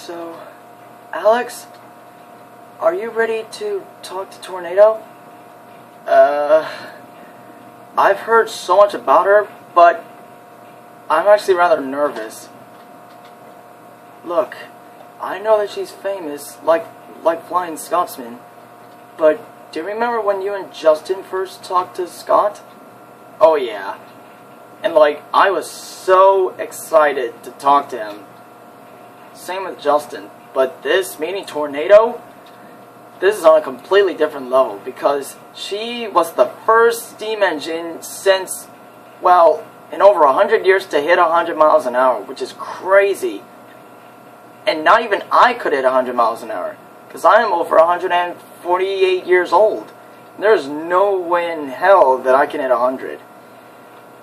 So, Alex, are you ready to talk to Tornado? I've heard so much about her, but I'm actually rather nervous. Look, I know that she's famous, like Flying Scotsman, but do you remember when you and Justin first talked to Scott? Oh yeah. And I was so excited to talk to him. Same with Justin, but this meeting Tornado, this is on a completely different level because she was the first steam engine since, well, in over 100 years to hit 100 miles an hour, which is crazy. And not even I could hit 100 miles an hour because I am over 148 years old. There's no way in hell that I can hit 100.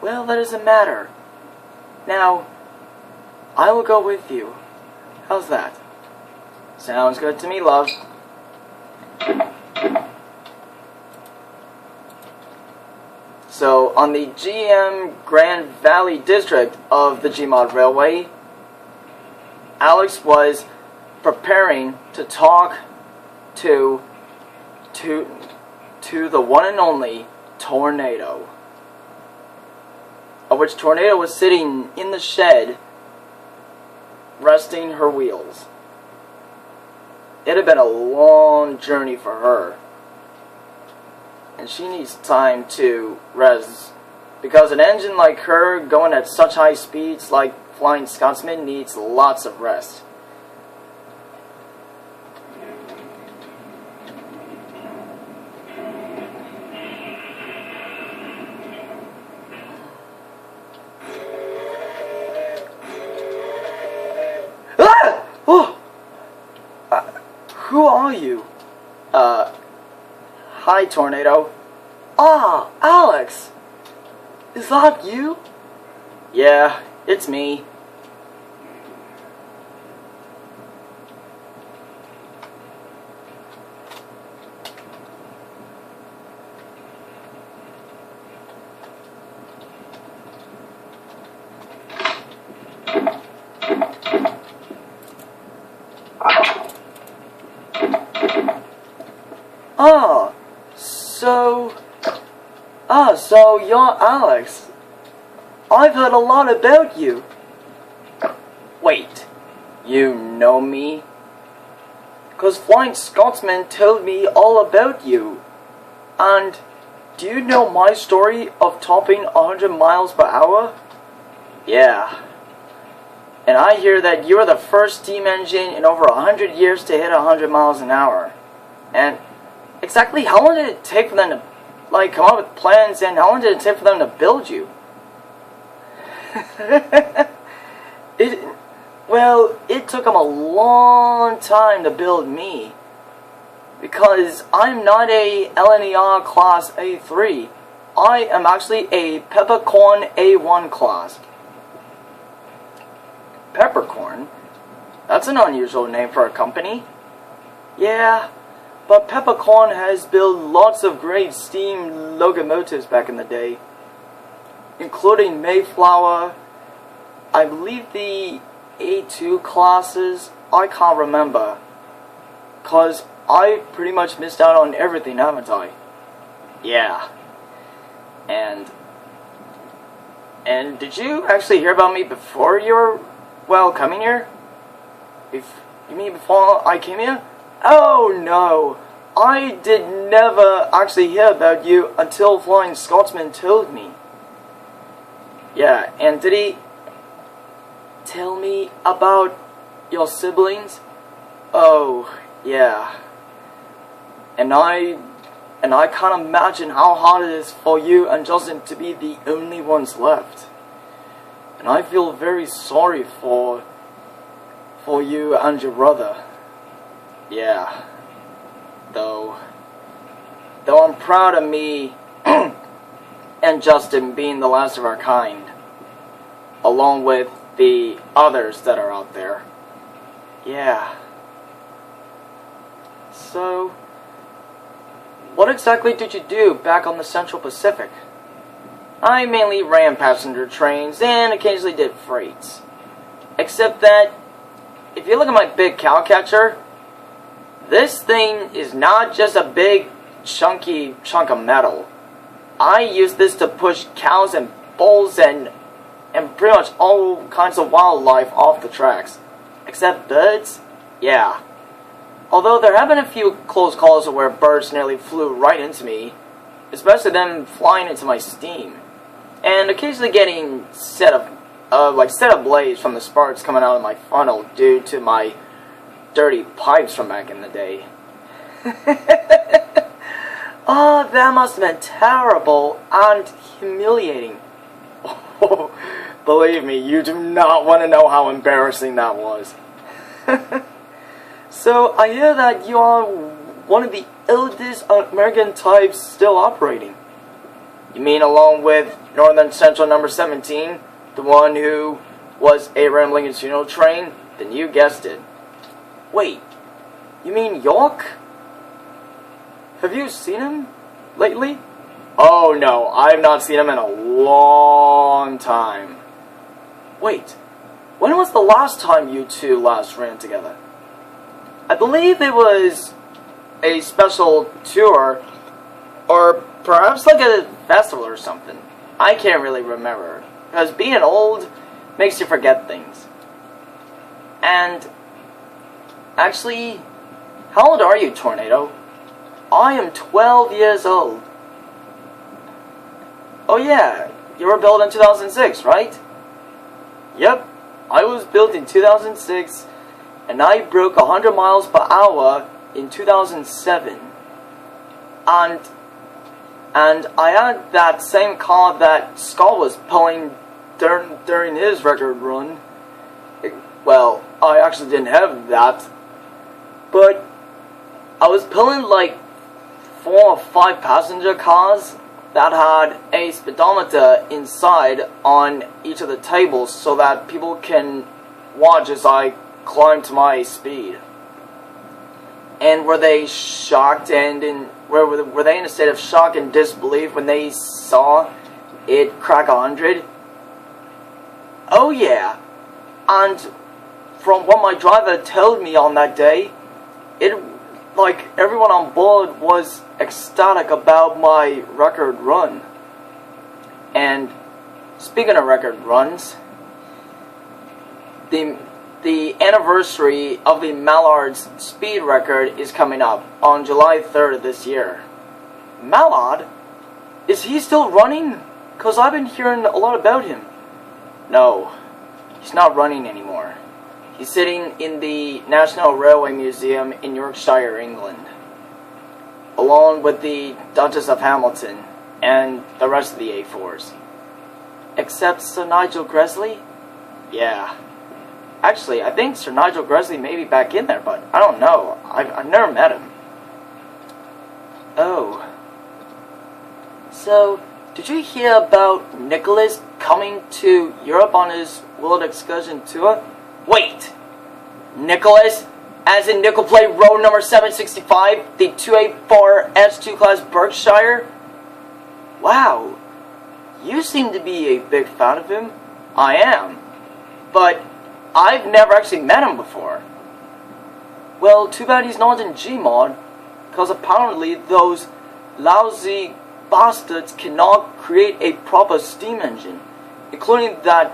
Well, that doesn't matter. Now, I will go with you. How's that? Sounds good to me, love. So, on the GM Grand Valley District of the Gmod Railway, Alex was preparing to talk to the one and only Tornado. Of which Tornado was sitting in the shed, resting her wheels. It had been a long journey for her. And she needs time to rest. Because an engine like her, going at such high speeds like Flying Scotsman, needs lots of rest. Ah! Oh! Who are you? Hi, Tornado. Ah, Alex! Is that you? Yeah, it's me. So you're Alex. I've heard a lot about you. Wait, you know me? 'Cause Flying Scotsman told me all about you. And do you know my story of topping 100 miles per hour? Yeah. And I hear that you were the first steam engine in over 100 years to hit 100 miles an hour. And exactly how long did it take for them to come up with plans, and how long did it take for them to build you? It took them a long time to build me. Because I'm not a LNER class A3. I am actually a peppercorn A1 class. Peppercorn? That's an unusual name for a company. Yeah. But Peppercorn has built lots of great steam locomotives back in the day, including Mayflower, I believe the A2 classes, I can't remember, cause I pretty much missed out on everything, haven't I? Yeah. And did you actually hear about me before you were, coming here? You mean before I came here? Oh no, I did never actually hear about you until Flying Scotsman told me. Yeah, and did he tell me about your siblings? Oh, yeah. And I can't imagine how hard it is for you and Justin to be the only ones left. And I feel very sorry for you and your brother. Yeah, though I'm proud of me and Justin being the last of our kind, along with the others that are out there. Yeah. So, what exactly did you do back on the Central Pacific? I mainly ran passenger trains and occasionally did freights. Except that if you look at my big cow catcher, this thing is not just a big chunky chunk of metal. I use this to push cows and bulls and pretty much all kinds of wildlife off the tracks. Except birds? Yeah. Although there have been a few close calls where birds nearly flew right into me, especially them flying into my steam, and occasionally getting set ablaze from the sparks coming out of my funnel due to my dirty pipes from back in the day. Oh, that must have been terrible and humiliating. Oh, believe me, you do not want to know how embarrassing that was. So, I hear that you are one of the oldest American types still operating. You mean along with Northern Central number 17, the one who was Abraham Lincoln's funeral train? Then you guessed it. Wait, you mean York? Have you seen him lately? Oh no, I have not seen him in a long time. Wait, when was the last time you two last ran together? I believe it was a special tour, or perhaps like a festival or something. I can't really remember, because being old makes you forget things. And actually, how old are you, Tornado? I am 12 years old. Oh yeah, you were built in 2006, right? Yep, I was built in 2006, and I broke 100 miles per hour in 2007. And I had that same car that Scott was pulling during his record run. Well, I actually didn't have that, but I was pulling like 4 or 5 passenger cars that had a speedometer inside on each of the tables so that people can watch as I climb to my speed. And were they shocked and were they in a state of shock and disbelief when they saw it crack 100? Oh yeah, and from what my driver told me on that day, everyone on board was ecstatic about my record run. And speaking of record runs, the anniversary of the Mallard's speed record is coming up on July 3rd of this year. Mallard? Is he still running? 'Cause I've been hearing a lot about him. No, he's not running anymore. He's sitting in the National Railway Museum in Yorkshire, England, along with the Duchess of Hamilton and the rest of the A4s. Except Sir Nigel Gresley? Yeah. Actually, I think Sir Nigel Gresley may be back in there, but I don't know. I've never met him. Oh. So, did you hear about Nicholas coming to Europe on his World Excursion Tour? Wait! Nicholas? As in Nickel Plate Road number 765, the 284 S2 Class Berkshire? Wow. You seem to be a big fan of him. I am. But I've never actually met him before. Well, too bad he's not in Gmod, because apparently those lousy bastards cannot create a proper steam engine, including that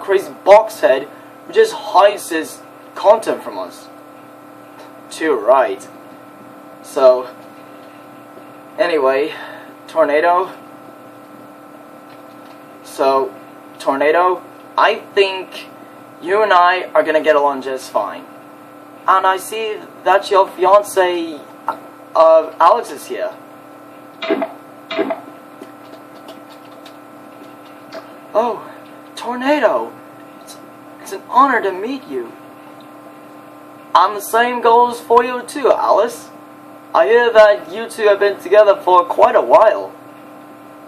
crazy box head who just hides his content from us. Too right. So, anyway, Tornado, I think you and I are gonna get along just fine. And I see that your fiance, Alex, is here. Oh, Tornado, it's an honor to meet you. And the same goes for you too, Alice. I hear that you two have been together for quite a while.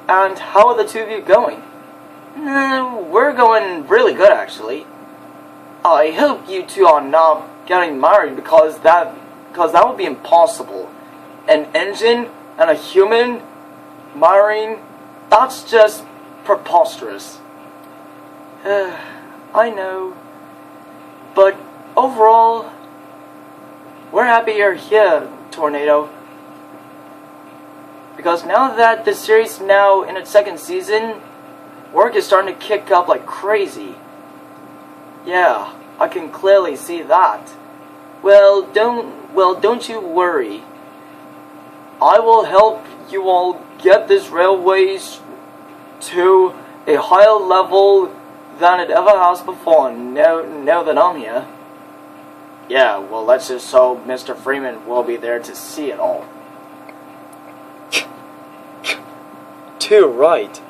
And how are the two of you going? We're going really good, actually. I hope you two are not getting married because that would be impossible. An engine and a human marrying, that's just preposterous. I know. But overall, we're happy you're here, Tornado. Because now that the series is now in its second season, work is starting to kick up like crazy. Yeah, I can clearly see that. Well, don't you worry. I will help you all get this railways to a higher level than it ever has before, now that I'm here. Yeah, well, let's just hope Mr. Freeman will be there to see it all. Too right.